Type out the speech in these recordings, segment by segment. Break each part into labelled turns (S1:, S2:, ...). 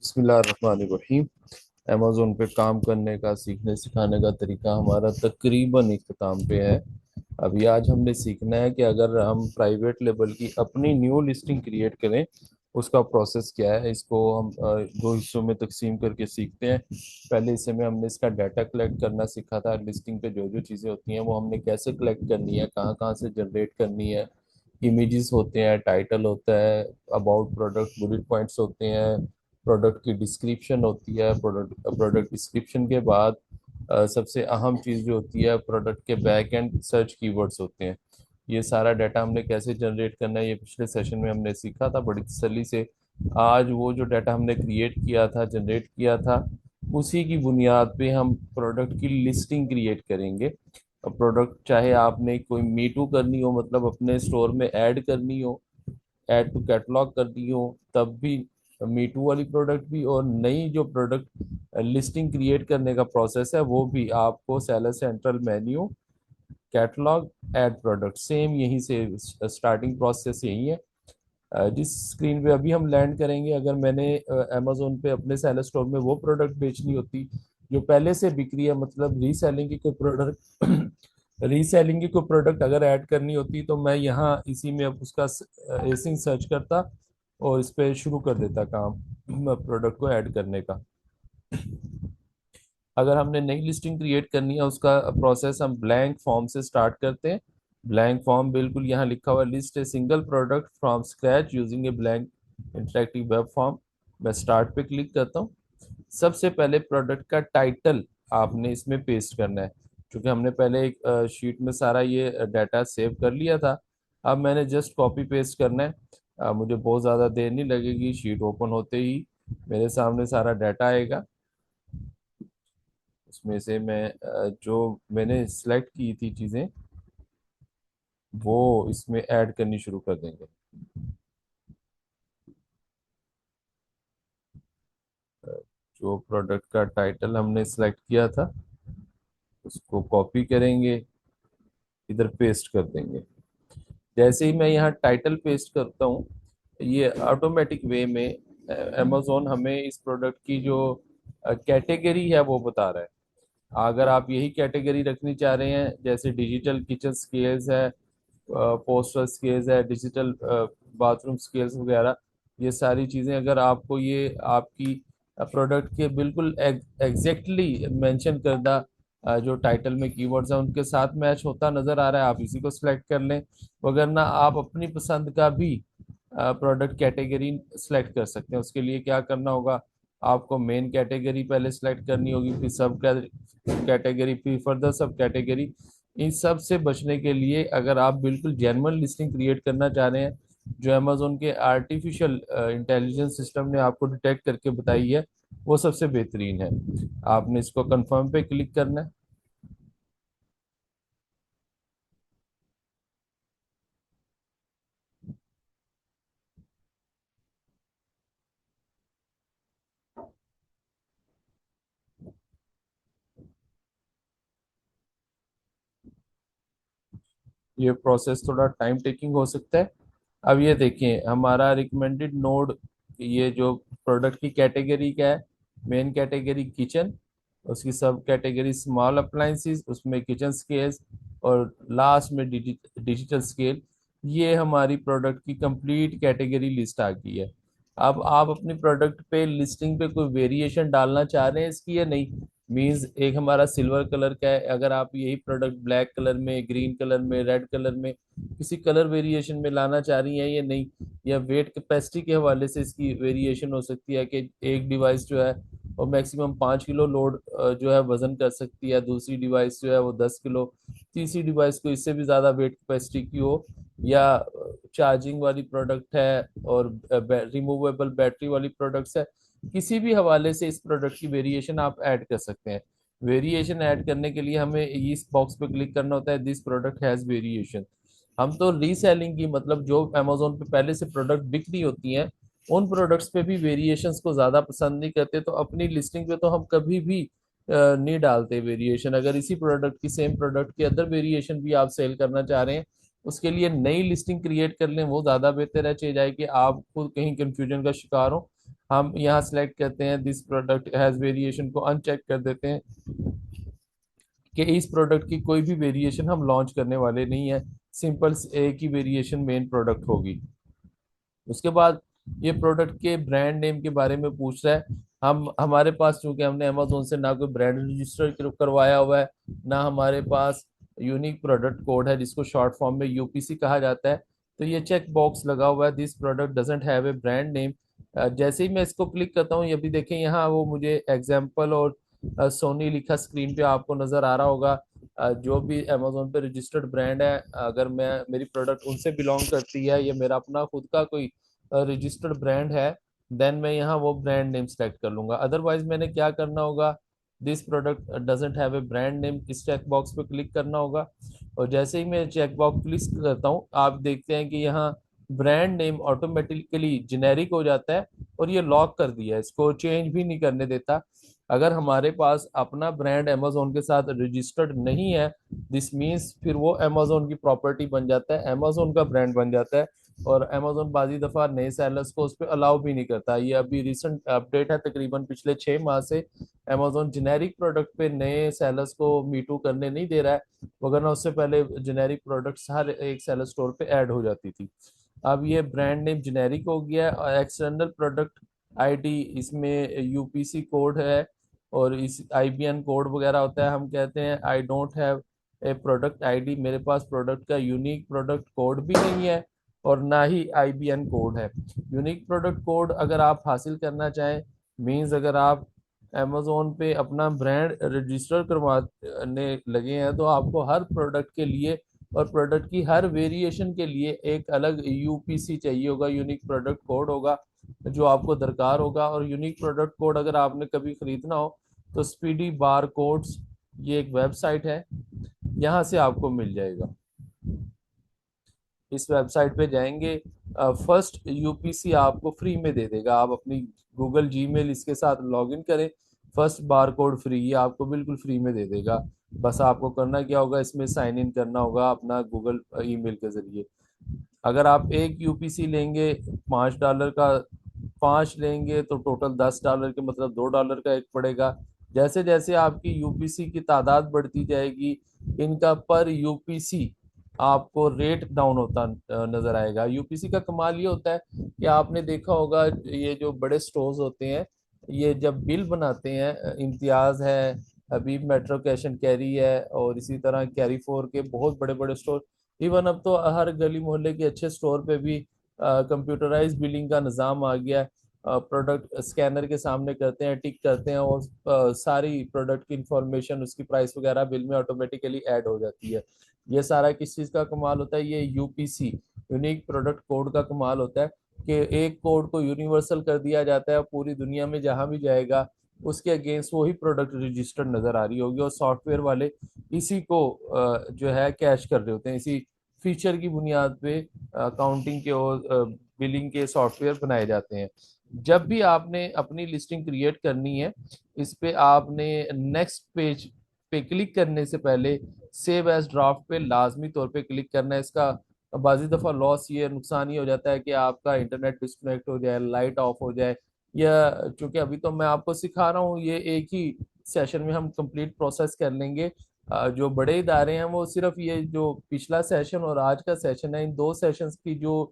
S1: बिस्मिल्लाहिर्रहमानिर्रहीम। अमेज़ोन पे काम करने का सीखने सिखाने का तरीका हमारा तकरीबन इख्तिताम पे है। अभी आज हमने सीखना है कि अगर हम प्राइवेट लेवल की अपनी न्यू लिस्टिंग क्रिएट करें, उसका प्रोसेस क्या है। इसको हम दो हिस्सों में तकसीम करके सीखते हैं। पहले हिस्से में हमने इसका डाटा कलेक्ट करना सीखा था। लिस्टिंग पे जो जो चीज़ें होती हैं वो हमने कैसे कलेक्ट करनी है, कहाँ कहाँ से जनरेट करनी है। इमेजेस होते हैं, टाइटल होता है, अबाउट प्रोडक्ट, बुलेट पॉइंट्स होते हैं, प्रोडक्ट की डिस्क्रिप्शन होती है। प्रोडक्ट डिस्क्रिप्शन के बाद सबसे अहम चीज़ जो होती है, प्रोडक्ट के बैक एंड सर्च कीवर्ड्स होते हैं। ये सारा डाटा हमने कैसे जनरेट करना है, ये पिछले सेशन में हमने सीखा था बड़ी तसल्ली से। आज वो जो डाटा हमने क्रिएट किया था, जनरेट किया था, उसी की बुनियाद पे हम प्रोडक्ट की लिस्टिंग क्रिएट करेंगे। प्रोडक्ट चाहे आपने कोई मीटू करनी हो, मतलब अपने स्टोर में ऐड करनी हो, ऐड टू कैटलॉग करनी हो, तब भी मीटू वाली प्रोडक्ट भी, और नई जो प्रोडक्ट लिस्टिंग क्रिएट करने का प्रोसेस है वो भी आपको seller central menu, catalogue, add product, same यहीं से स्टार्टिंग प्रोसेस यही है। जिस स्क्रीन पे अभी हम लैंड करेंगे, अगर मैंने अमेजोन पे अपने सेलर स्टोर में वो प्रोडक्ट बेचनी होती जो पहले से बिक रही है, मतलब रीसेलिंग की कोई प्रोडक्ट रीसेलिंग की कोई प्रोडक्ट अगर ऐड करनी होती, तो मैं यहाँ इसी में अब उसका एसिंग सर्च करता और इस पे शुरू कर देता काम प्रोडक्ट को ऐड करने का। अगर हमने नई लिस्टिंग क्रिएट करनी है, उसका प्रोसेस हम ब्लैंक फॉर्म से स्टार्ट करते हैं। ब्लैंक फॉर्म बिल्कुल यहाँ लिखा हुआ, list a single product from scratch using a blank interactive web form. मैं स्टार्ट पे क्लिक करता हूँ। सबसे पहले प्रोडक्ट का टाइटल आपने इसमें पेस्ट करना है, क्योंकि हमने पहले एक शीट में सारा ये डाटा सेव कर लिया था। अब मैंने जस्ट कॉपी पेस्ट करना है। मुझे बहुत ज़्यादा देर नहीं लगेगी, शीट ओपन होते ही मेरे सामने सारा डाटा आएगा। उसमें से मैं जो मैंने सेलेक्ट की थी चीज़ें, वो इसमें ऐड करनी शुरू कर देंगे। अ, जो प्रोडक्ट का टाइटल हमने सेलेक्ट किया था, उसको कॉपी करेंगे, इधर पेस्ट कर देंगे। जैसे ही मैं यहाँ टाइटल पेस्ट करता हूँ, ये ऑटोमेटिक वे में अमेजोन हमें इस प्रोडक्ट की जो कैटेगरी है वो बता रहा है। अगर आप यही कैटेगरी रखनी चाह रहे हैं, जैसे डिजिटल किचन स्केल्स है, पोस्टर स्केल्स है, डिजिटल बाथरूम स्केल्स वगैरह, ये सारी चीज़ें अगर आपको ये आपकी प्रोडक्ट के बिल्कुल एग्जैक्टली मेंशन करदा जो टाइटल में कीवर्ड्स हैं उनके साथ मैच होता नज़र आ रहा है, आप इसी को सिलेक्ट कर लें। वगरना आप अपनी पसंद का भी प्रोडक्ट कैटेगरी सिलेक्ट कर सकते हैं। उसके लिए क्या करना होगा, आपको मेन कैटेगरी पहले सिलेक्ट करनी होगी, फिर सब कैटेगरी, फिर फर्दर सब कैटेगरी। इन सब से बचने के लिए अगर आप बिल्कुल जेन्युइन लिस्टिंग क्रिएट करना चाह रहे हैं, जो अमेजोन के आर्टिफिशियल इंटेलिजेंस सिस्टम ने आपको डिटेक्ट करके बताई है, वो सबसे बेहतरीन है। आपने इसको कंफर्म पे क्लिक करना है। ये प्रोसेस थोड़ा टाइम टेकिंग हो सकता है। अब ये देखें, हमारा रिकमेंडेड नोड, ये जो प्रोडक्ट की कैटेगरी क्या है, मेन कैटेगरी किचन, उसकी सब कैटेगरी स्मॉल अप्लायंसेस, उसमें किचन स्केल्स, और लास्ट में डिजिटल स्केल। ये हमारी प्रोडक्ट की कंप्लीट कैटेगरी लिस्ट आ गई है। अब आप अपनी प्रोडक्ट पे लिस्टिंग पे कोई वेरिएशन डालना चाह रहे हैं इसकी या नहीं। मींस एक हमारा सिल्वर कलर का है, अगर आप यही प्रोडक्ट ब्लैक कलर में, ग्रीन कलर में, रेड कलर में, किसी कलर वेरिएशन में लाना चाह रही हैं या नहीं। या वेट कैपेसिटी के हवाले से इसकी वेरिएशन हो सकती है कि एक डिवाइस जो है वो मैक्सिमम 5 किलो लोड जो है वजन कर सकती है, दूसरी डिवाइस जो है वो 10 किलो, तीसरी डिवाइस को इससे भी ज़्यादा वेट कैपेसिटी की हो, या चार्जिंग वाली प्रोडक्ट है और रिमूवेबल बैटरी वाली प्रोडक्ट्स है। किसी भी हवाले से इस प्रोडक्ट की वेरिएशन आप ऐड कर सकते हैं। वेरिएशन ऐड करने के लिए हमें इस बॉक्स पे क्लिक करना होता है, दिस प्रोडक्ट हैज़ वेरिएशन। हम तो रीसेलिंग की, मतलब जो अमेजोन पे पहले से प्रोडक्ट बिक रही होती हैं, उन प्रोडक्ट्स पे भी वेरिएशंस को ज़्यादा पसंद नहीं करते, तो अपनी लिस्टिंग पे तो हम कभी भी नहीं डालते वेरिएशन। अगर इसी प्रोडक्ट की, सेम प्रोडक्ट के अंदर वेरिएशन भी आप सेल करना चाह रहे हैं, उसके लिए नई लिस्टिंग क्रिएट कर लें, वो ज़्यादा बेहतर है। चाहे जाए कि आप खुद कहीं कंफ्यूजन का शिकार हो, हम यहाँ सेलेक्ट करते हैं दिस प्रोडक्ट हैज वेरिएशन को अनचेक कर देते हैं कि इस प्रोडक्ट की कोई भी वेरिएशन हम लॉन्च करने वाले नहीं है, सिंपल एक ही वेरिएशन मेन प्रोडक्ट होगी। उसके बाद ये प्रोडक्ट के ब्रांड नेम के बारे में पूछ रहा है। हम हमारे पास चूंकि हमने अमेजोन से ना कोई ब्रांड रजिस्टर करवाया हुआ है, ना हमारे पास यूनिक प्रोडक्ट कोड है जिसको शॉर्ट फॉर्म में यूपीसी कहा जाता है, तो ये चेक बॉक्स लगा हुआ है this product doesn't have a brand name. जैसे ही मैं इसको क्लिक करता हूँ, ये भी देखें यहाँ वो मुझे एग्जाम्पल और सोनी लिखा स्क्रीन पे आपको नजर आ रहा होगा। जो भी अमेजोन पे रजिस्टर्ड ब्रांड है, अगर मैं मेरी प्रोडक्ट उनसे बिलोंग करती है, ये मेरा अपना खुद का कोई रजिस्टर्ड ब्रांड है, देन मैं यहाँ वो ब्रांड नेम सेलेक्ट कर लूंगा। अदरवाइज मैंने क्या करना होगा, this product doesn't have a brand name, इस चेक बॉक्स पे क्लिक करना होगा। और जैसे ही मैं चेक बॉक्स क्लिक करता हूँ, आप देखते हैं कि यहाँ ब्रांड नेम ऑटोमेटिकली जेनेरिक हो जाता है और ये लॉक कर दिया है, इसको चेंज भी नहीं करने देता। अगर हमारे पास अपना ब्रांड अमेजोन के साथ रजिस्टर्ड नहीं है, दिस मीन्स फिर वो अमेजोन की प्रॉपर्टी बन जाता है, अमेजोन का ब्रांड बन जाता है। और अमेजोन बाजी दफा नए सेलर्स को उस पर अलाउ भी नहीं करता। ये अभी रिसेंट अपडेट है, तकरीबन पिछले 6 माह से अमेजोन जेनेरिक प्रोडक्ट पे नए सेलर्स को मीटू करने नहीं दे रहा है, वगरना उससे पहले जेनेरिक प्रोडक्ट्स हर एक सेलर स्टोर पे ऐड हो जाती थी। अब ये ब्रांड नेम जेनेरिक हो गया है, और एक्सटर्नल प्रोडक्ट आईडी इसमें यूपीसी कोड है और इस आईबीएन कोड वगैरह होता है। हम कहते हैं I don't have a product ID, मेरे पास प्रोडक्ट का यूनिक प्रोडक्ट कोड भी नहीं है और ना ही आईबीएन कोड है। यूनिक प्रोडक्ट कोड अगर आप हासिल करना चाहें, मींस अगर आप अमेजोन पे अपना ब्रांड रजिस्टर करवाने लगे हैं, तो आपको हर प्रोडक्ट के लिए और प्रोडक्ट की हर वेरिएशन के लिए एक अलग यूपीसी चाहिए होगा, यूनिक प्रोडक्ट कोड होगा जो आपको दरकार होगा। और यूनिक प्रोडक्ट कोड अगर आपने कभी खरीदना हो तो स्पीडी बार कोड्स, ये एक वेबसाइट है, यहाँ से आपको मिल जाएगा। इस वेबसाइट पे जाएंगे, फर्स्ट यूपीसी आपको फ्री में दे देगा। आप अपनी गूगल जीमेल इसके साथ लॉगिन करें, फर्स्ट बार कोड फ्री, ये आपको बिल्कुल फ्री में दे देगा। बस आपको करना क्या होगा, इसमें साइन इन करना होगा अपना गूगल ईमेल के जरिए। अगर आप एक यूपीसी लेंगे $5 का, 5 लेंगे तो टोटल $10 के, मतलब $2 का एक पड़ेगा। जैसे जैसे आपकी यूपीसी की तादाद बढ़ती जाएगी, इनका पर यूपीसी आपको रेट डाउन होता नजर आएगा। यूपीसी का कमाल ये होता है कि आपने देखा होगा, ये जो बड़े स्टोर्स होते हैं, ये जब बिल बनाते हैं, इम्तियाज है, अभी मेट्रो कैश एंड कैरी है, और इसी तरह कैरी फोर के बहुत बड़े बड़े स्टोर, इवन अब तो हर गली मोहल्ले के अच्छे स्टोर पे भी कंप्यूटराइज बिलिंग का निज़ाम आ गया है। प्रोडक्ट स्कैनर के सामने करते हैं, टिक करते हैं, और सारी प्रोडक्ट की इंफॉर्मेशन, उसकी प्राइस वगैरह बिल में ऑटोमेटिकली ऐड हो जाती है। ये सारा किस चीज़ का कमाल होता है, ये यूपीसी यूनिक प्रोडक्ट कोड का कमाल होता है कि एक कोड को यूनिवर्सल कर दिया जाता है, पूरी दुनिया में जहां भी जाएगा उसके अगेंस्ट वही प्रोडक्ट रजिस्टर्ड नजर आ रही होगी। और सॉफ्टवेयर वाले इसी को जो है कैश कर रहे होते हैं, इसी फीचर की बुनियाद पे अकाउंटिंग के और बिलिंग के सॉफ्टवेयर बनाए जाते हैं। जब भी आपने अपनी लिस्टिंग क्रिएट करनी है, इस पे आपने नेक्स्ट पेज पे क्लिक करने से पहले सेव एज ड्राफ्ट पे लाजमी तौर पे क्लिक करना है। इसका बाजी दफा लॉस, ये नुकसान ये हो जाता है कि आपका इंटरनेट डिस्कनेक्ट हो जाए, लाइट ऑफ हो जाए, या चूंकि अभी तो मैं आपको सिखा रहा हूँ, ये एक ही सेशन में हम कंप्लीट प्रोसेस कर लेंगे। जो बड़े इदारे हैं वो सिर्फ ये जो पिछला सेशन और आज का सेशन है, इन 2 सेशंस की जो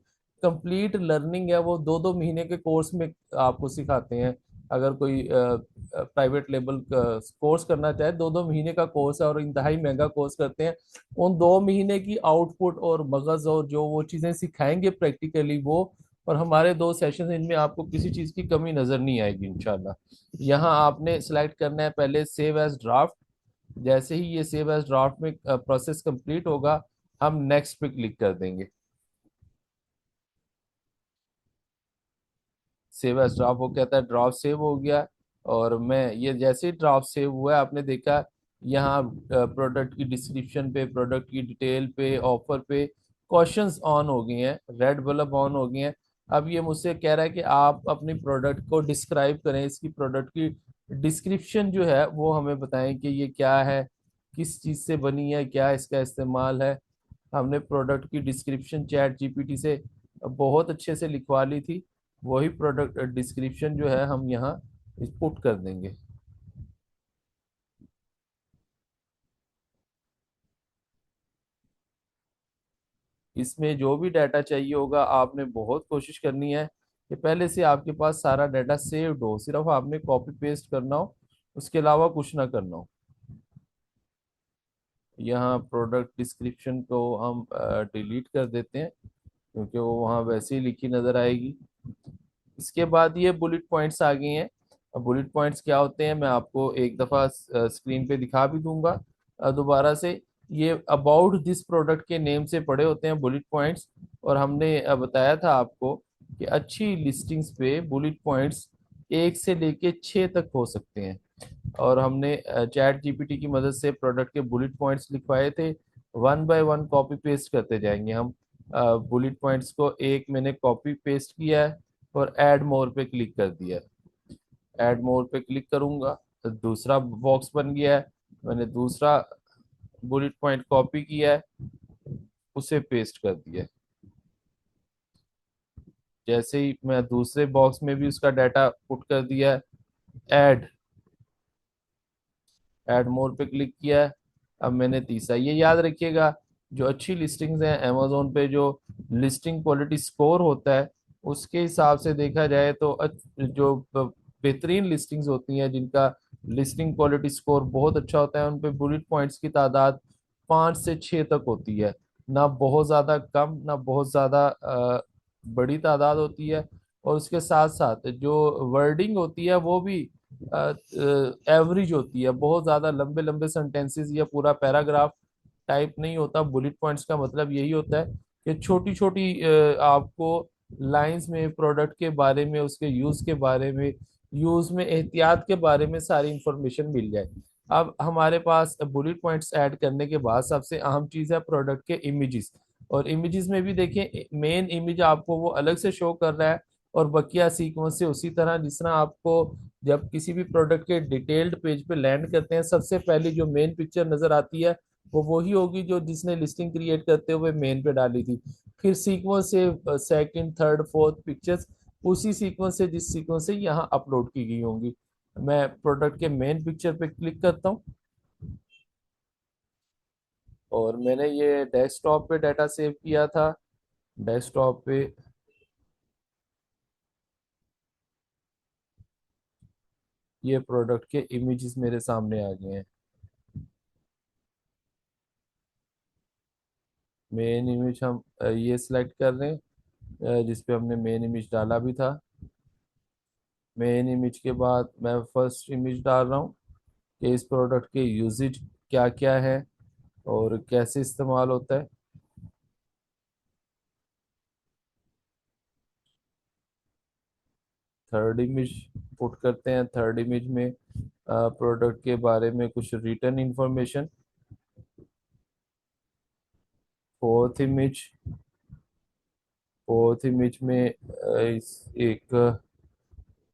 S1: कंप्लीट लर्निंग है वो 2-2 महीने के कोर्स में आपको सिखाते हैं। अगर कोई प्राइवेट लेवल कोर्स करना चाहे, 2-2 महीने का कोर्स है और इंतहाई महंगा कोर्स करते हैं। उन 2 महीने की आउटपुट और मगज और जो वो चीज़ें सिखाएंगे प्रैक्टिकली वो, और हमारे 2 सेशन, इनमें आपको किसी चीज़ की कमी नज़र नहीं आएगी इंशाल्लाह। यहाँ आपने सेलेक्ट करना है पहले सेव एज ड्राफ्ट। जैसे ही ये सेव एज ड्राफ्ट में प्रोसेस कंप्लीट होगा, हम नेक्स्ट पे क्लिक कर देंगे। सेव एज ड्राफ्ट वो कहता है ड्राफ्ट सेव हो गया। और मैं ये जैसे ही ड्राफ्ट सेव हुआ है, आपने देखा यहाँ प्रोडक्ट की डिस्क्रिप्शन पे, प्रोडक्ट की डिटेल पे, ऑफर पे क्वेश्चंस ऑन हो गए हैं, रेड बल्ब ऑन हो गए हैं। अब ये मुझसे कह रहा है कि आप अपनी प्रोडक्ट को डिस्क्राइब करें, इसकी प्रोडक्ट की डिस्क्रिप्शन जो है वो हमें बताएं कि ये क्या है, किस चीज़ से बनी है, क्या इसका इस्तेमाल है। हमने प्रोडक्ट की डिस्क्रिप्शन चैट जीपीटी से बहुत अच्छे से लिखवा ली थी। वही प्रोडक्ट डिस्क्रिप्शन जो है हम यहाँ पुट कर देंगे। इसमें जो भी डाटा चाहिए होगा आपने बहुत कोशिश करनी है कि पहले से आपके पास सारा डाटा सेव्ड हो, सिर्फ आपने कॉपी पेस्ट करना हो, उसके अलावा कुछ ना करना हो। यहाँ प्रोडक्ट डिस्क्रिप्शन को हम डिलीट कर देते हैं क्योंकि वो वहाँ वैसे ही लिखी नजर आएगी। इसके बाद ये बुलेट पॉइंट्स आ गए हैं। अब बुलेट पॉइंट्स क्या होते हैं मैं आपको एक दफा स्क्रीन पे दिखा भी दूंगा दोबारा से। ये अबाउट दिस प्रोडक्ट के नेम से पड़े होते हैं बुलेट पॉइंट्स। और हमने बताया था आपको कि अच्छी लिस्टिंग्स पे बुलेट पॉइंट्स 1 से लेके 6 तक हो सकते हैं। और हमने चैट जीपीटी की मदद से प्रोडक्ट के बुलेट पॉइंट्स लिखवाए थे। One by one copy paste करते जाएंगे हम। बुलेट पॉइंट्स को एक मैंने कॉपी पेस्ट किया है और ऐड मोर पे क्लिक कर दिया है। ऐड मोर पे क्लिक करूंगा तो दूसरा बॉक्स बन गया है। मैंने दूसरा बुलेट पॉइंट कॉपी किया है, उसे पेस्ट कर दिया है। जैसे ही मैं दूसरे बॉक्स में भी उसका डाटा पुट कर दिया है, ऐड ऐड मोर पे क्लिक किया है। अब मैंने तीसरा, ये याद रखिएगा, जो अच्छी लिस्टिंग्स हैं अमेजोन पे, जो लिस्टिंग क्वालिटी स्कोर होता है उसके हिसाब से देखा जाए तो जो बेहतरीन लिस्टिंग्स होती हैं जिनका लिस्टिंग क्वालिटी स्कोर बहुत अच्छा होता है उन पे बुलेट पॉइंट्स की तादाद 5 से 6 तक होती है। ना बहुत ज्यादा कम ना बहुत ज्यादा बड़ी तादाद होती है। और उसके साथ साथ जो वर्डिंग होती है वो भी एवरेज होती है। बहुत ज्यादा लंबे लंबे सेंटेंसेस या पूरा पैराग्राफ टाइप नहीं होता। बुलेट पॉइंट्स का मतलब यही होता है कि छोटी छोटी आपको लाइंस में प्रोडक्ट के बारे में, उसके यूज के बारे में, यूज में एहतियात के बारे में सारी इंफॉर्मेशन मिल जाए। अब हमारे पास बुलेट पॉइंट्स ऐड करने के बाद सबसे अहम चीज है प्रोडक्ट के इमेजेस। और इमेजेस में भी देखिए, मेन इमेज आपको वो अलग से शो कर रहा है और बकिया सीक्वेंस से उसी तरह जिस तरह आपको जब किसी भी प्रोडक्ट के डिटेल्ड पेज पे लैंड करते हैं सबसे पहली जो मेन पिक्चर नजर आती है वो वही होगी जो जिसने लिस्टिंग क्रिएट करते हुए मेन पे डाली थी। फिर सीक्वेंस से सेकंड थर्ड फोर्थ पिक्चर्स उसी सीक्वेंस से जिस सीक्वेंस से यहाँ अपलोड की गई होंगी। मैं प्रोडक्ट के मेन पिक्चर पे क्लिक करता हूँ और मैंने ये डेस्कटॉप पे डाटा सेव किया था। डेस्कटॉप पे ये प्रोडक्ट के इमेजेस मेरे सामने आ गए हैं। मेन इमेज हम ये सिलेक्ट कर रहे हैं जिस पे हमने मेन इमेज डाला भी था। मेन इमेज के बाद मैं फर्स्ट इमेज डाल रहा हूँ कि इस प्रोडक्ट के यूजेज क्या क्या है और कैसे इस्तेमाल होता है। थर्ड इमेज पुट करते हैं। थर्ड इमेज में प्रोडक्ट के बारे में कुछ return information. Fourth image fourth image में एक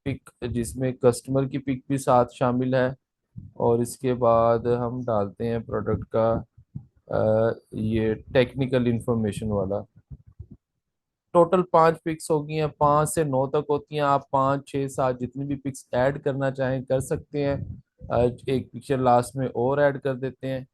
S1: पिक जिसमें कस्टमर की पिक भी साथ शामिल है। और इसके बाद हम डालते हैं प्रोडक्ट का ये टेक्निकल इंफॉर्मेशन वाला। टोटल 5 पिक्स होगी हैं, 5 से 9 तक होती हैं। आप 5 6 7 जितनी भी पिक्स ऐड करना चाहें कर सकते हैं। एक पिक्चर लास्ट में और ऐड कर देते हैं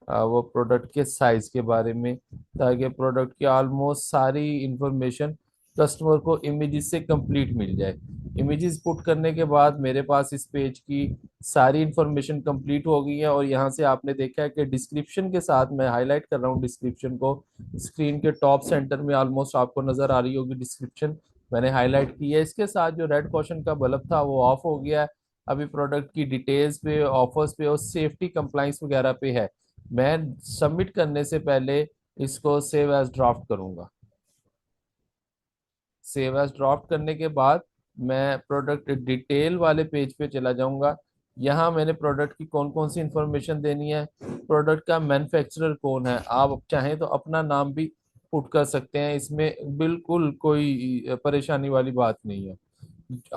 S1: वो प्रोडक्ट के साइज के बारे में, ताकि प्रोडक्ट की ऑलमोस्ट सारी इंफॉर्मेशन कस्टमर को इमेजेस से कंप्लीट मिल जाए। इमेजेस पुट करने के बाद मेरे पास इस पेज की सारी इंफॉर्मेशन कंप्लीट हो गई है। और यहाँ से आपने देखा है कि डिस्क्रिप्शन के साथ मैं हाईलाइट कर रहा हूँ डिस्क्रिप्शन को। स्क्रीन के टॉप सेंटर में ऑलमोस्ट आपको नजर आ रही होगी डिस्क्रिप्शन, मैंने हाईलाइट की है। इसके साथ जो रेड क्वेश्चन का बल्ब था वो ऑफ हो गया है। अभी प्रोडक्ट की डिटेल्स पे, ऑफर्स पे और सेफ्टी कंप्लाइंस वगैरह पे है। मैं सबमिट करने से पहले इसको सेव एज ड्राफ्ट करूंगा। सेव एज ड्राफ्ट करने के बाद मैं प्रोडक्ट डिटेल वाले पेज पे चला जाऊंगा। यहाँ मैंने प्रोडक्ट की कौन कौन सी इंफॉर्मेशन देनी है। प्रोडक्ट का मैन्युफैक्चरर कौन है, आप चाहें तो अपना नाम भी पुट कर सकते हैं, इसमें बिल्कुल कोई परेशानी वाली बात नहीं है।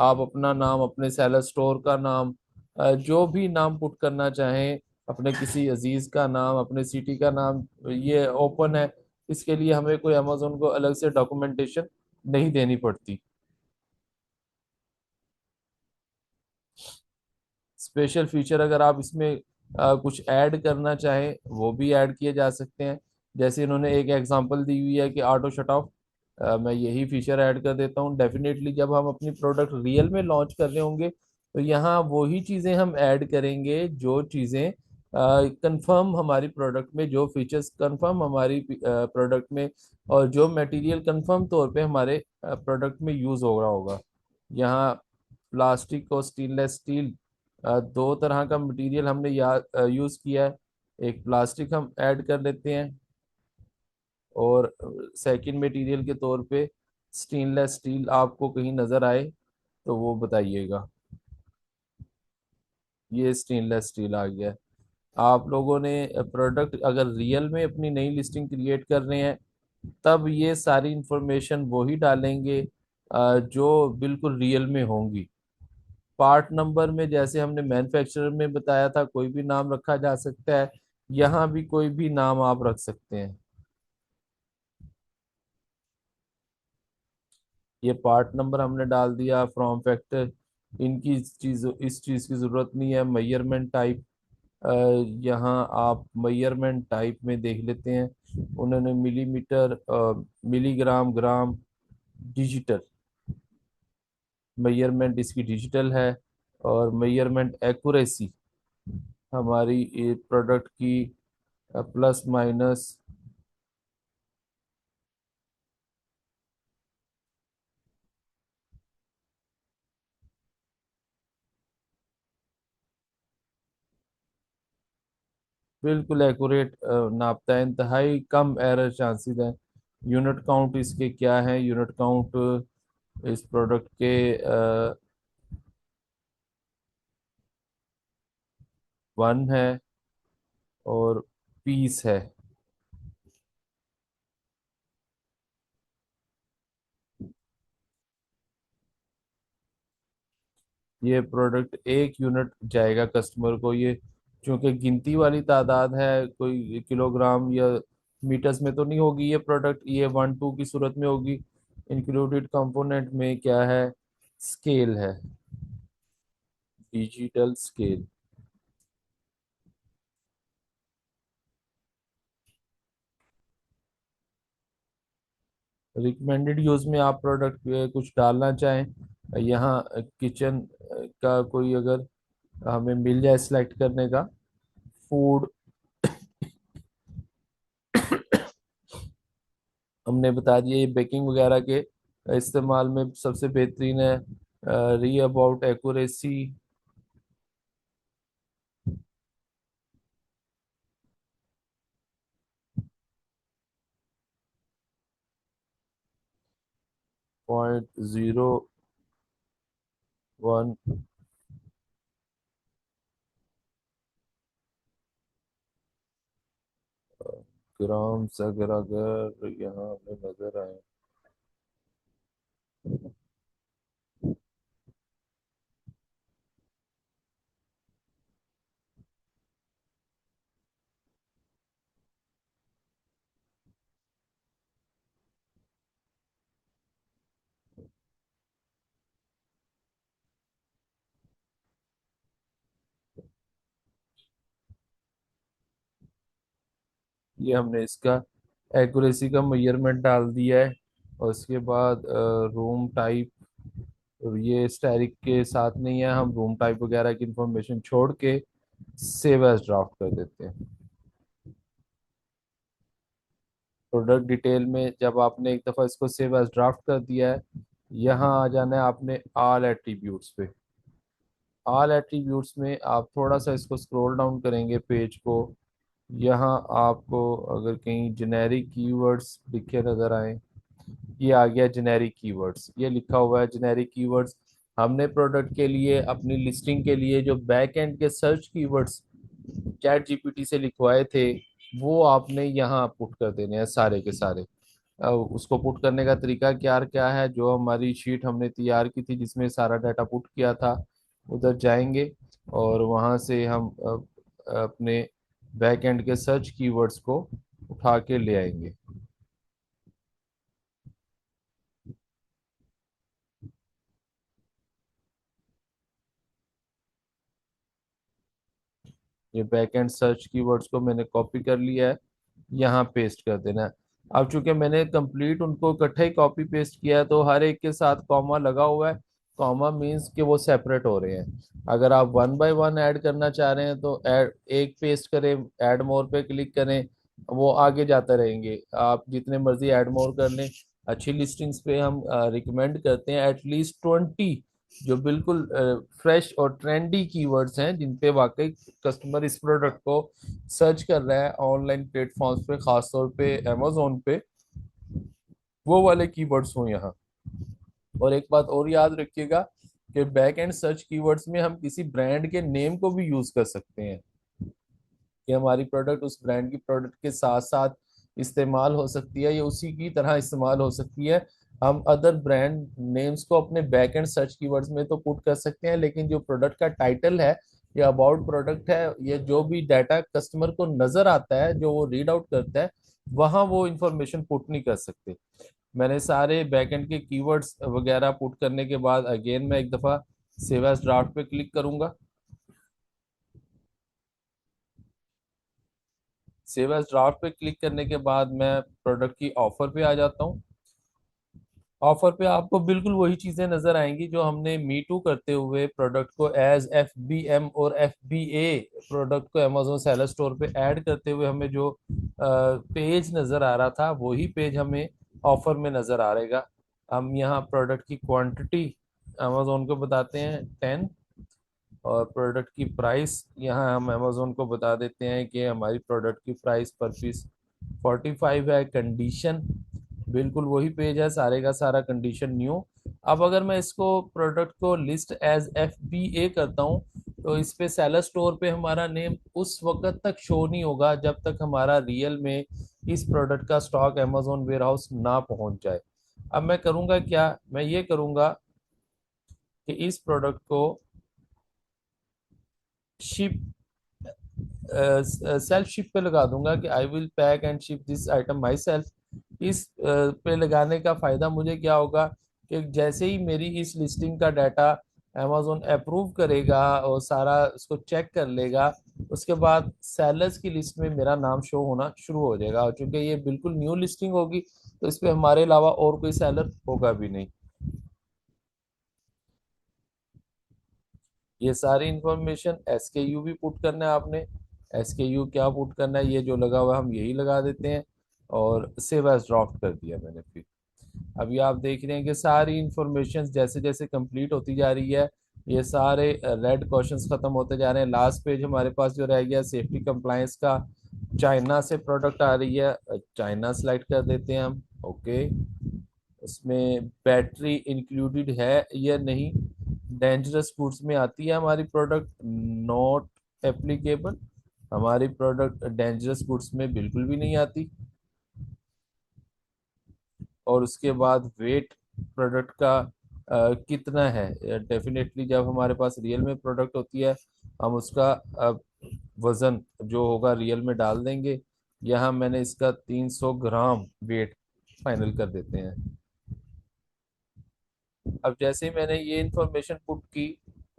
S1: आप अपना नाम, अपने सेलर स्टोर का नाम, जो भी नाम पुट करना चाहें, अपने किसी अजीज का नाम, अपने सिटी का नाम, ये ओपन है। इसके लिए हमें कोई अमेजोन को अलग से डॉक्यूमेंटेशन नहीं देनी पड़ती। स्पेशल फीचर अगर आप इसमें कुछ ऐड करना चाहें वो भी ऐड किए जा सकते हैं। जैसे इन्होंने एक एग्जांपल दी हुई है कि ऑटो शट ऑफ, मैं यही फीचर ऐड कर देता हूँ। डेफिनेटली जब हम अपनी प्रोडक्ट रियल में लॉन्च कर रहे होंगे तो यहाँ वही चीज़ें हम ऐड करेंगे जो चीज़ें कंफर्म हमारी प्रोडक्ट में, जो फीचर्स कंफर्म हमारी प्रोडक्ट में, और जो मटेरियल कंफर्म तौर पे हमारे प्रोडक्ट में यूज़ हो रहा होगा। यहाँ प्लास्टिक और स्टेनलेस स्टील, दो तरह का मटेरियल हमने यूज़ किया है। एक प्लास्टिक हम ऐड कर लेते हैं, और सेकंड मटेरियल के तौर पे स्टेनलेस स्टील आपको कहीं नज़र आए तो वो बताइएगा। ये स्टेनलेस स्टील आ गया है। आप लोगों ने प्रोडक्ट अगर रियल में अपनी नई लिस्टिंग क्रिएट कर रहे हैं तब ये सारी इंफॉर्मेशन वो ही डालेंगे जो बिल्कुल रियल में होंगी। पार्ट नंबर में जैसे हमने मैन्युफैक्चरर में बताया था कोई भी नाम रखा जा सकता है, यहाँ भी कोई भी नाम आप रख सकते हैं। ये पार्ट नंबर हमने डाल दिया, फ्रॉम फैक्टर, इनकी इस चीज की जरूरत नहीं है। मेजरमेंट टाइप, यहाँ आप मेजरमेंट टाइप में देख लेते हैं। उन्होंने मिलीमीटर, मिलीग्राम, ग्राम, डिजिटल मेजरमेंट इसकी डिजिटल है। और मेजरमेंट एक्यूरेसी हमारी प्रोडक्ट की प्लस माइनस, बिल्कुल एक्यूरेट नापता है, इंतहाई कम एरर चांसेस हैं। यूनिट काउंट इसके क्या है? यूनिट काउंट इस प्रोडक्ट के 1 है, और पीस है। ये प्रोडक्ट 1 यूनिट जाएगा कस्टमर को। ये चूंकि गिनती वाली तादाद है, कोई किलोग्राम या मीटर्स में तो नहीं होगी ये प्रोडक्ट, ये 1 2 की सूरत में होगी। इंक्लूडेड कंपोनेंट में क्या है? स्केल है, डिजिटल स्केल। रिकमेंडेड यूज में आप प्रोडक्ट कुछ डालना चाहें, यहाँ किचन का कोई अगर हमें मिल जाए सिलेक्ट करने का, फूड, हमने बता दिया ये बेकिंग वगैरह के इस्तेमाल में सबसे बेहतरीन है। री अबाउट एक्यूरेसी, 0.01 ग्राम्स, अगर अगर यहाँ हमें नजर आए। ये हमने इसका एक्यूरेसी का मेजरमेंट डाल दिया है। और उसके बाद रूम टाइप, ये स्टैरिक के साथ नहीं है, हम रूम टाइप वगैरह की इंफॉर्मेशन छोड़ के सेव एज ड्राफ्ट कर देते हैं। प्रोडक्ट डिटेल में जब आपने एक दफ़ा इसको सेव एज ड्राफ्ट कर दिया है, यहाँ आ जाना है आपने ऑल एट्रीब्यूट्स पे। ऑल एट्रीब्यूट्स में आप थोड़ा सा इसको स्क्रॉल डाउन करेंगे पेज को, यहाँ आपको अगर कहीं जेनेरिक कीवर्ड्स लिखे नजर आए, ये आ गया जेनेरिक कीवर्ड्स, ये लिखा हुआ है जेनेरिक कीवर्ड्स। हमने प्रोडक्ट के लिए अपनी लिस्टिंग के लिए जो बैक एंड के सर्च कीवर्ड्स चैट जीपीटी से लिखवाए थे वो आपने यहाँ पुट कर देने हैं सारे के सारे। उसको पुट करने का तरीका क्या क्या है? जो हमारी शीट हमने तैयार की थी जिसमें सारा डाटा पुट किया था, उधर जाएंगे और वहाँ से हम अपने बैक एंड के सर्च कीवर्ड्स को उठा के ले आएंगे। ये बैक एंड सर्च कीवर्ड्स को मैंने कॉपी कर लिया है, यहाँ पेस्ट कर देना है। अब चूंकि मैंने कंप्लीट उनको इकट्ठा ही कॉपी पेस्ट किया है तो हर एक के साथ कॉमा लगा हुआ है। कॉमा मीन्स कि वो सेपरेट हो रहे हैं। अगर आप वन बाय वन ऐड करना चाह रहे हैं तो ऐड एक पेस्ट करें, ऐड मोर पे क्लिक करें, वो आगे जाते रहेंगे। आप जितने मर्जी ऐड मोर कर लें। अच्छी लिस्टिंग्स पे हम रिकमेंड करते हैं एटलीस्ट 20 जो बिल्कुल फ्रेश और ट्रेंडी कीवर्ड्स हैं, जिन पे वाकई कस्टमर इस प्रोडक्ट को सर्च कर रहा है ऑनलाइन प्लेटफॉर्म्स पे, खासतौर पे अमेजोन पे, वो वाले कीवर्ड्स हों यहाँ। और एक बात और याद रखिएगा कि बैक एंड सर्च कीवर्ड्स में हम किसी ब्रांड के नेम को भी यूज कर सकते हैं, कि हमारी प्रोडक्ट उस ब्रांड की प्रोडक्ट के साथ साथ इस्तेमाल हो सकती है या उसी की तरह इस्तेमाल हो सकती है। हम अदर ब्रांड नेम्स को अपने बैक एंड सर्च कीवर्ड्स में तो पुट कर सकते हैं, लेकिन जो प्रोडक्ट का टाइटल है या अबाउट प्रोडक्ट है, ये जो भी डाटा कस्टमर को नजर आता है, जो वो रीड आउट करता है, वहां वो इंफॉर्मेशन पुट नहीं कर सकते। मैंने सारे बैकएंड के कीवर्ड्स वगैरह पुट करने के बाद अगेन मैं एक दफा सेव एज ड्राफ्ट पे क्लिक करूंगा। सेव एज ड्राफ्ट पे क्लिक करने के बाद मैं प्रोडक्ट की ऑफर पे आ जाता हूँ। ऑफर पे आपको बिल्कुल वही चीजें नजर आएंगी जो हमने मी टू करते हुए प्रोडक्ट को एज FBM और FBA प्रोडक्ट को अमेजोन सेलर स्टोर पे ऐड करते हुए हमें जो पेज नजर आ रहा था, वही पेज हमें ऑफर में नजर आ रहेगा। हम यहाँ प्रोडक्ट की क्वांटिटी अमेजोन को बताते हैं 10, और प्रोडक्ट की प्राइस यहाँ हम अमेजोन को बता देते हैं कि हमारी प्रोडक्ट की प्राइस पर पीस 45 है। कंडीशन बिल्कुल वही पेज है, सारे का सारा कंडीशन न्यू। अब अगर मैं इसको प्रोडक्ट को लिस्ट एज FBA करता हूँ तो इस पे सेलर स्टोर पे हमारा नेम उस वक्त तक शो नहीं होगा जब तक हमारा रियल में इस प्रोडक्ट का स्टॉक अमेजोन वेयर हाउस ना पहुंच जाए। अब मैं करूंगा क्या, मैं ये करूंगा कि इस प्रोडक्ट को शिप सेल्फ शिप पे लगा दूंगा कि I will pack and ship this item my self. इस पे लगाने का फायदा मुझे क्या होगा कि जैसे ही मेरी इस लिस्टिंग का डाटा अमेजोन अप्रूव करेगा और सारा उसको चेक कर लेगा, उसके बाद सेलर्स की लिस्ट में मेरा नाम शो होना शुरू हो जाएगा। और चूंकि ये बिल्कुल न्यू लिस्टिंग होगी तो इस पे हमारे अलावा और कोई सेलर होगा भी नहीं। ये सारी इंफॉर्मेशन SKU भी पुट करना है आपने। SKU क्या पुट करना है, ये जो लगा हुआ है हम यही लगा देते हैं, और सेव एज ड्राफ्ट कर दिया मैंने। फिर अभी आप देख रहे हैं कि सारी इंफॉर्मेशन जैसे जैसे कंप्लीट होती जा रही है, ये सारे रेड क्वेश्चंस खत्म होते जा रहे हैं। लास्ट पेज हमारे पास जो रह गया सेफ्टी कंप्लायंस का, चाइना से प्रोडक्ट आ रही है, चाइना सेलेक्ट कर देते हैं हम। ओके, उसमें बैटरी इंक्लूडेड है या नहीं, डेंजरस गुड्स में आती है हमारी प्रोडक्ट, नॉट एप्लीकेबल। हमारी प्रोडक्ट डेंजरस गुड्स में बिल्कुल भी नहीं आती। और उसके बाद वेट प्रोडक्ट का कितना है, डेफिनेटली जब हमारे पास रियल में प्रोडक्ट होती है हम उसका वजन जो होगा रियल में डाल देंगे। यहाँ मैंने इसका 300 ग्राम वेट फाइनल कर देते हैं। अब जैसे ही मैंने ये इंफॉर्मेशन पुट की,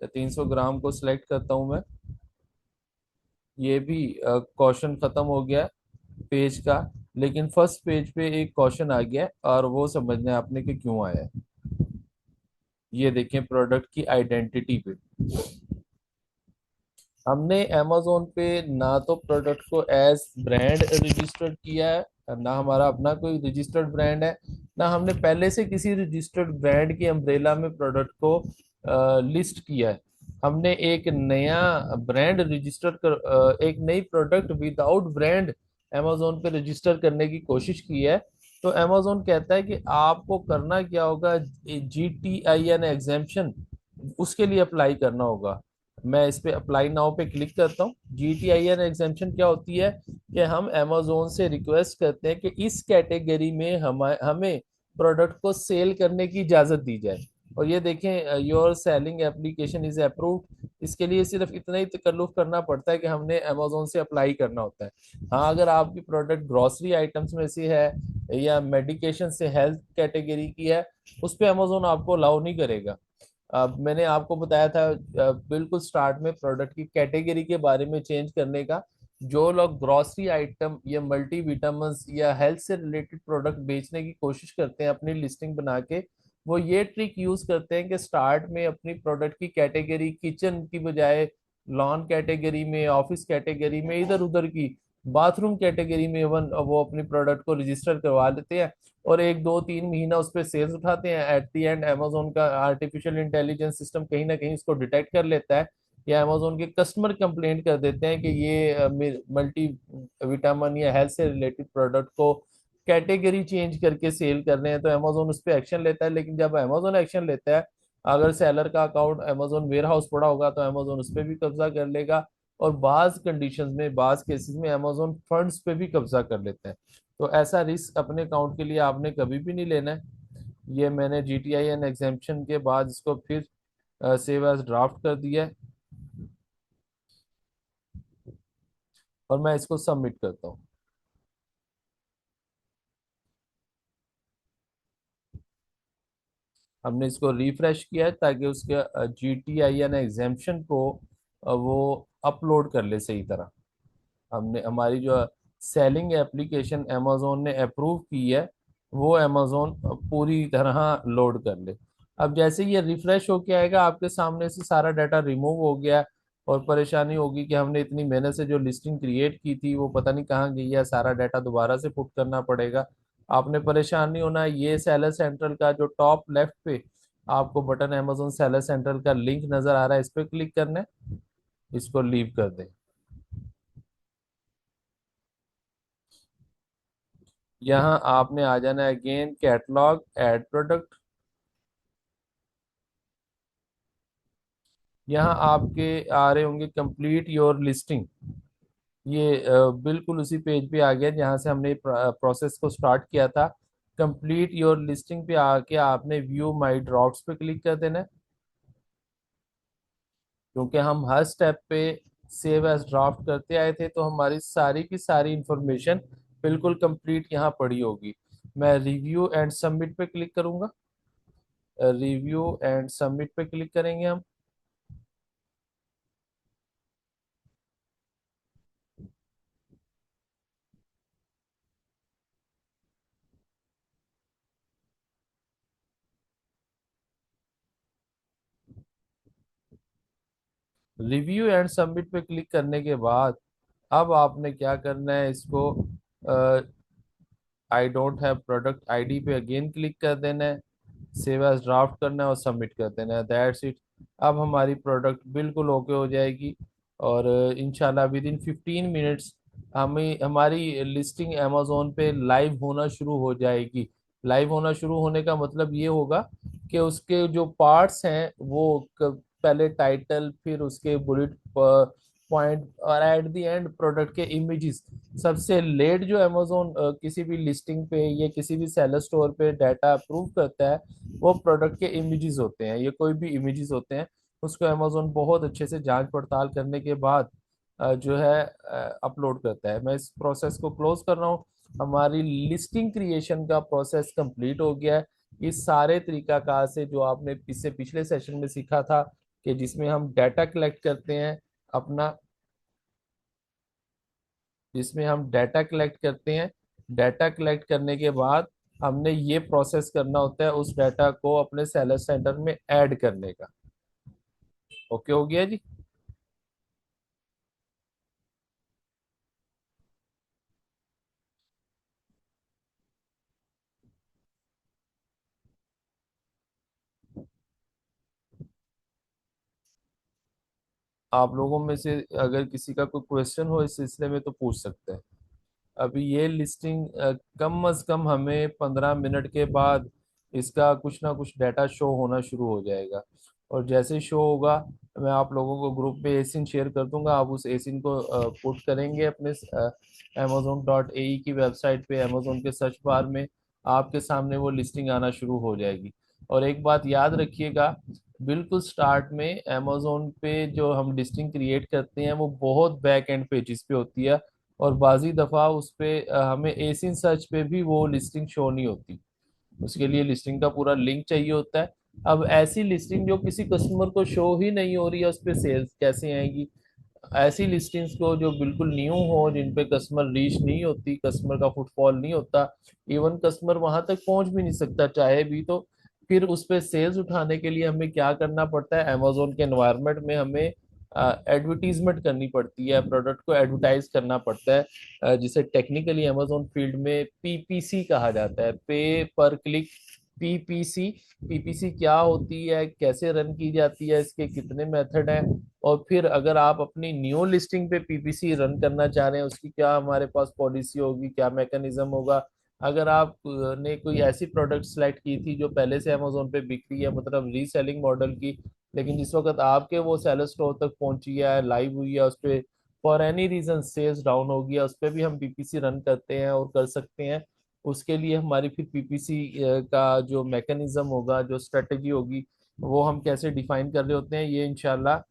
S1: 300 ग्राम को सिलेक्ट करता हूं मैं। ये भी क्वेश्चन खत्म हो गया पेज का, लेकिन फर्स्ट पेज पे एक क्वेश्चन आ गया और वो समझना है आपने कि क्यों आया है। ये देखें प्रोडक्ट की आइडेंटिटी पे हमने अमेजोन पे ना तो प्रोडक्ट को एज ब्रांड रजिस्टर्ड किया है, ना हमारा अपना कोई रजिस्टर्ड ब्रांड है, ना हमने पहले से किसी रजिस्टर्ड ब्रांड की अम्ब्रेला में प्रोडक्ट को लिस्ट किया है। हमने एक नया ब्रांड रजिस्टर कर एक नई प्रोडक्ट विदाउट ब्रांड अमेजोन पे रजिस्टर करने की कोशिश की है। तो अमेजोन कहता है कि आपको करना क्या होगा, GTIN एग्जेम्पशन उसके लिए अप्लाई करना होगा। मैं इस पे अप्लाई नाउ पे क्लिक करता हूँ। GTIN एग्जेम्पशन क्या होती है कि हम अमेजोन से रिक्वेस्ट करते हैं कि इस कैटेगरी में हमें प्रोडक्ट को सेल करने की इजाजत दी जाए। और ये देखें your selling application is approved, इसके लिए सिर्फ इतना ही तकल्लुफ करना पड़ता है कि हमने अमेजोन से अप्लाई करना होता है। हाँ, अगर आपकी प्रोडक्ट ग्रोसरी आइटम्स में से है या मेडिकेशन से हेल्थ कैटेगरी की है, उस पर अमेजोन आपको अलाउ नहीं करेगा। अब मैंने आपको बताया था बिल्कुल स्टार्ट में प्रोडक्ट की कैटेगरी के बारे में चेंज करने का। जो लोग ग्रोसरी आइटम या मल्टी विटामिन्स या हेल्थ से रिलेटेड प्रोडक्ट बेचने की कोशिश करते हैं अपनी लिस्टिंग बना के, वो ये ट्रिक यूज करते हैं कि स्टार्ट में अपनी प्रोडक्ट की कैटेगरी किचन की बजाय लॉन कैटेगरी में, ऑफिस कैटेगरी में, इधर उधर की बाथरूम कैटेगरी में इवन वो अपनी प्रोडक्ट को रजिस्टर करवा लेते हैं। और एक दो तीन महीना उस पर सेल्स उठाते हैं। एट दी एंड अमेजोन का आर्टिफिशियल इंटेलिजेंस सिस्टम कहीं ना कहीं इसको डिटेक्ट कर लेता है, या अमेजोन के कस्टमर कंप्लेंट कर देते हैं कि ये मल्टी विटामिन या हेल्थ से रिलेटेड प्रोडक्ट को कैटेगरी चेंज करके सेल कर रहे हैं, तो अमेजोन उस पर एक्शन लेता है। लेकिन जब अमेजोन एक्शन लेता है, अगर सेलर का अकाउंट अमेजोन वेयर हाउस पड़ा होगा तो अमेजोन उस पर भी कब्जा कर लेगा। और बाज कंडीशंस में, बाज केसेस में अमेजोन फंड्स पे भी कब्जा कर लेते हैं। तो ऐसा रिस्क अपने अकाउंट के लिए आपने कभी भी नहीं लेना है। ये मैंने GTIN एग्जेम्पशन के बाद इसको फिर सेव एज ड्राफ्ट कर दिया है, और मैं इसको सबमिट करता हूँ। हमने इसको रिफ्रेश किया है ताकि उसके GTIN एग्जेम्पशन को वो अपलोड कर ले सही तरह। हमने हमारी जो सेलिंग एप्लीकेशन अमेजोन ने अप्रूव की है, वो अमेजोन पूरी तरह लोड कर ले। अब जैसे ये रिफ्रेश होके आएगा, आपके सामने से सारा डाटा रिमूव हो गया है, और परेशानी होगी कि हमने इतनी मेहनत से जो लिस्टिंग क्रिएट की थी वो पता नहीं कहाँ गई है, सारा डाटा दोबारा से पुट करना पड़ेगा। आपने परेशान नहीं होना। ये सेलर सेंट्रल का जो टॉप लेफ्ट पे आपको बटन अमेजोन सेलर सेंट्रल का लिंक नजर आ रहा है, इस पर क्लिक करना है। इसको लीव कर दें। यहाँ आपने आ जाना है अगेन कैटलॉग एड प्रोडक्ट। यहाँ आपके आ रहे होंगे कंप्लीट योर लिस्टिंग। ये बिल्कुल उसी पेज पे आ गया जहाँ से हमने प्रोसेस को स्टार्ट किया था। कंप्लीट योर लिस्टिंग पे आके आपने व्यू माई ड्रॉप्स पे क्लिक कर देना है, क्योंकि हम हर स्टेप पे सेव एज ड्राफ्ट करते आए थे, तो हमारी सारी की सारी इंफॉर्मेशन बिल्कुल कंप्लीट यहाँ पड़ी होगी। मैं रिव्यू एंड सबमिट पे क्लिक करूंगा। रिव्यू एंड सबमिट पे क्लिक करेंगे हम। रिव्यू एंड सबमिट पे क्लिक करने के बाद अब आपने क्या करना है, इसको I don't have product ID पे अगेन क्लिक कर देना है, सेव एज ड्राफ्ट करना है और सबमिट कर देना है। That's it. अब हमारी प्रोडक्ट बिल्कुल ओके हो जाएगी, और इंशाल्लाह विद इन 15 मिनट्स हमें हमारी लिस्टिंग अमेजोन पे लाइव होना शुरू हो जाएगी। लाइव होना शुरू होने का मतलब ये होगा कि उसके जो पार्ट्स हैं वो पहले टाइटल, फिर उसके बुलेट पॉइंट, और एट द एंड प्रोडक्ट के इमेजेस। सबसे लेट जो अमेजोन किसी भी लिस्टिंग पे या किसी भी सेलर स्टोर पे डाटा अप्रूव करता है, वो प्रोडक्ट के इमेजेस होते हैं, ये कोई भी इमेजेस होते हैं। उसको अमेजोन बहुत अच्छे से जांच पड़ताल करने के बाद जो है अपलोड करता है। मैं इस प्रोसेस को क्लोज कर रहा हूँ। हमारी लिस्टिंग क्रिएशन का प्रोसेस कंप्लीट हो गया है। इस सारे तरीकाकार से जो आपने इससे पिछले सेशन में सीखा था, कि जिसमें हम डाटा कलेक्ट करते हैं अपना, जिसमें हम डाटा कलेक्ट करते हैं। डाटा कलेक्ट करने के बाद हमने ये प्रोसेस करना होता है उस डाटा को अपने सेलर सेंटर में ऐड करने का। ओके हो गया जी। आप लोगों में से अगर किसी का कोई क्वेश्चन हो इस सिलसिले में तो पूछ सकते हैं। अभी ये लिस्टिंग कम अज कम हमें 15 मिनट के बाद इसका कुछ ना कुछ डाटा शो होना शुरू हो जाएगा। और जैसे शो होगा, मैं आप लोगों को ग्रुप पे एसिन शेयर कर दूंगा। आप उस एसिन को पुट करेंगे अपने amazon.ae की वेबसाइट पे, अमेजोन के सर्च बार में आपके सामने वो लिस्टिंग आना शुरू हो जाएगी। और एक बात याद रखिएगा, बिल्कुल स्टार्ट में अमेजोन पे जो हम लिस्टिंग क्रिएट करते हैं वो बहुत बैक एंड पेजेस पे होती है, और बाजी दफा उस पे हमें एसिन सर्च पे भी वो लिस्टिंग शो नहीं होती। उसके लिए लिस्टिंग का पूरा लिंक चाहिए होता है। अब ऐसी लिस्टिंग जो किसी कस्टमर को शो ही नहीं हो रही है, उस पर सेल्स कैसे आएंगी? ऐसी लिस्टिंग्स को जो बिल्कुल न्यू हो, जिन पे कस्टमर रीच नहीं होती, कस्टमर का फुटफॉल नहीं होता, इवन कस्टमर वहां तक पहुंच भी नहीं सकता चाहे भी, तो फिर उस पे सेल्स उठाने के लिए हमें क्या करना पड़ता है? अमेजोन के एनवायरनमेंट में हमें एडवर्टीजमेंट करनी पड़ती है, प्रोडक्ट को एडवर्टाइज करना पड़ता है, जिसे टेक्निकली अमेजोन फील्ड में पीपीसी कहा जाता है, पे पर क्लिक। पीपीसी, पीपीसी क्या होती है, कैसे रन की जाती है, इसके कितने मेथड हैं, और फिर अगर आप अपनी न्यू लिस्टिंग पे पीपीसी रन करना चाह रहे हैं, उसकी क्या हमारे पास पॉलिसी होगी, क्या मैकेनिज्म होगा? अगर आप ने कोई ऐसी प्रोडक्ट सेलेक्ट की थी जो पहले से अमेजोन पे बिक रही है, मतलब रीसेलिंग मॉडल की, लेकिन जिस वक्त आपके वो सेलर स्टोर तक पहुंची है, लाइव हुई है, उस पर for any reason sales down हो गया, उस पर भी हम पीपीसी रन करते हैं और कर सकते हैं। उसके लिए हमारी फिर पीपीसी का जो मैकेनिज्म होगा, जो स्ट्रेटेजी होगी, वो हम कैसे डिफाइन कर रहे होते हैं, ये इंशाल्लाह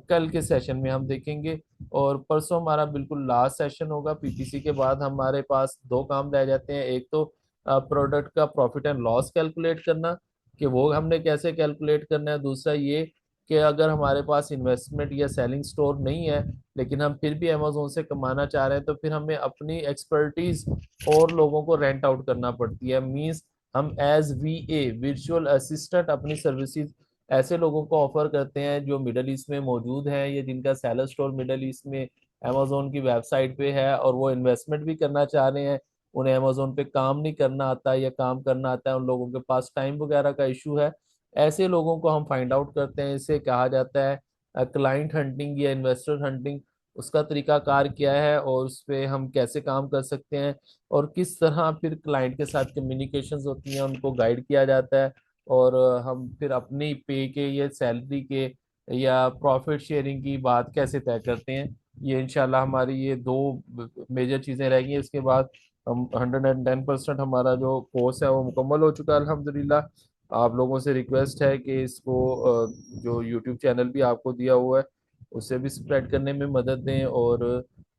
S1: कल के सेशन में हम देखेंगे। और परसों हमारा बिल्कुल लास्ट सेशन होगा। पीपीसी के बाद हमारे पास दो काम रह जाते हैं, एक तो प्रोडक्ट का प्रॉफिट एंड लॉस कैलकुलेट करना, कि वो हमने कैसे कैलकुलेट करना है। दूसरा ये कि अगर हमारे पास इन्वेस्टमेंट या सेलिंग स्टोर नहीं है, लेकिन हम फिर भी अमेजोन से कमाना चाह रहे हैं, तो फिर हमें अपनी एक्सपर्टीज और लोगों को रेंट आउट करना पड़ती है। मींस हम as we a virtual assistant अपनी सर्विसेज ऐसे लोगों को ऑफर करते हैं जो मिडल ईस्ट में मौजूद हैं, या जिनका सेलर स्टोर मिडल ईस्ट में अमेजोन की वेबसाइट पे है, और वो इन्वेस्टमेंट भी करना चाह रहे हैं, उन्हें अमेजोन पे काम नहीं करना आता, या काम करना आता है, उन लोगों के पास टाइम वगैरह का इशू है। ऐसे लोगों को हम फाइंड आउट करते हैं। इसे कहा जाता है क्लाइंट हंटिंग या इन्वेस्टर हंटिंग। उसका तरीकाकार क्या है, और उस पे हम कैसे काम कर सकते हैं, और किस तरह फिर क्लाइंट के साथ कम्युनिकेशंस होती हैं, उनको गाइड किया जाता है, और हम फिर अपनी पे के या सैलरी के या प्रॉफिट शेयरिंग की बात कैसे तय करते हैं। ये इंशाल्लाह हमारी ये दो मेजर चीज़ें रहेंगी। इसके बाद हम 110% हमारा जो कोर्स है वो मुकम्मल हो चुका है अल्हम्दुलिल्लाह। आप लोगों से रिक्वेस्ट है कि इसको जो यूट्यूब चैनल भी आपको दिया हुआ है, उसे भी स्प्रेड करने में मदद दें। और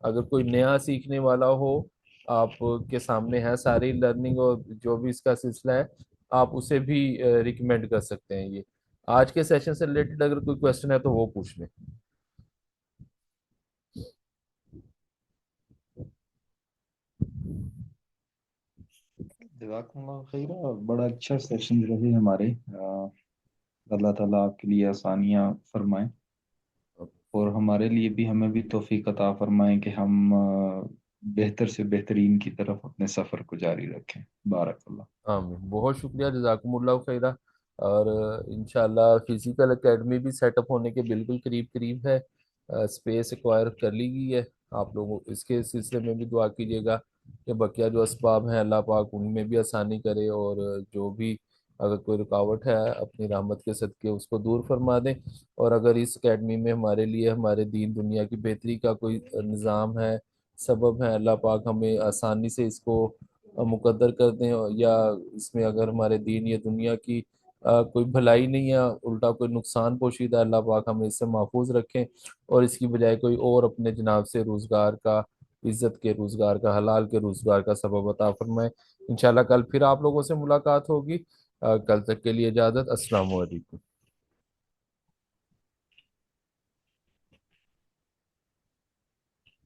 S1: अगर कोई नया सीखने वाला हो, आपके सामने है सारी लर्निंग और जो भी इसका सिलसिला है, आप उसे भी रिकमेंड कर सकते हैं। ये आज के सेशन से रिलेटेड अगर कोई क्वेश्चन है तो वो पूछ लें।
S2: जज़ाकल्लाह खैर। बड़ा अच्छा सेशन रहे हमारे। अल्लाह ताला आपके लिए आसानियाँ फरमाए, और हमारे लिए भी, हमें भी तौफीक अता फरमाए कि हम बेहतर से बेहतरीन की तरफ अपने सफ़र को जारी रखें। बारक।
S1: आमीन, बहुत शुक्रिया, जजाकुमुल्लाह खैरा। और इंशाल्लाह फिजिकल एकेडमी भी सेटअप होने के बिल्कुल करीब करीब है। स्पेस एक्वायर कर ली गई है। आप लोग इसके सिलसिले में भी दुआ कीजिएगा कि बकिया जो असबाब हैं अल्लाह पाक उनमें भी आसानी करे, और जो भी अगर कोई रुकावट है अपनी रहमत के सदके उसको दूर फरमा दें। और अगर इस एकेडमी में हमारे लिए हमारे दीन दुनिया की बेहतरी का कोई निज़ाम है, सबब है, अल्लाह पाक हमें आसानी से इसको मुकद्दर कर दें। या इसमें अगर हमारे दीन या दुनिया की कोई भलाई नहीं है, उल्टा कोई नुकसान पोशीदा है, अल्लाह पाक हमें इससे महफूज रखें, और इसकी बजाय कोई और अपने जनाब से रोजगार का, इज्जत के रोजगार का, हलाल के रोजगार का सबब अता फरमाए। इंशाल्लाह कल फिर आप लोगों से मुलाकात होगी। कल तक के लिए इजाजत। अस्सलाम वालेकुम।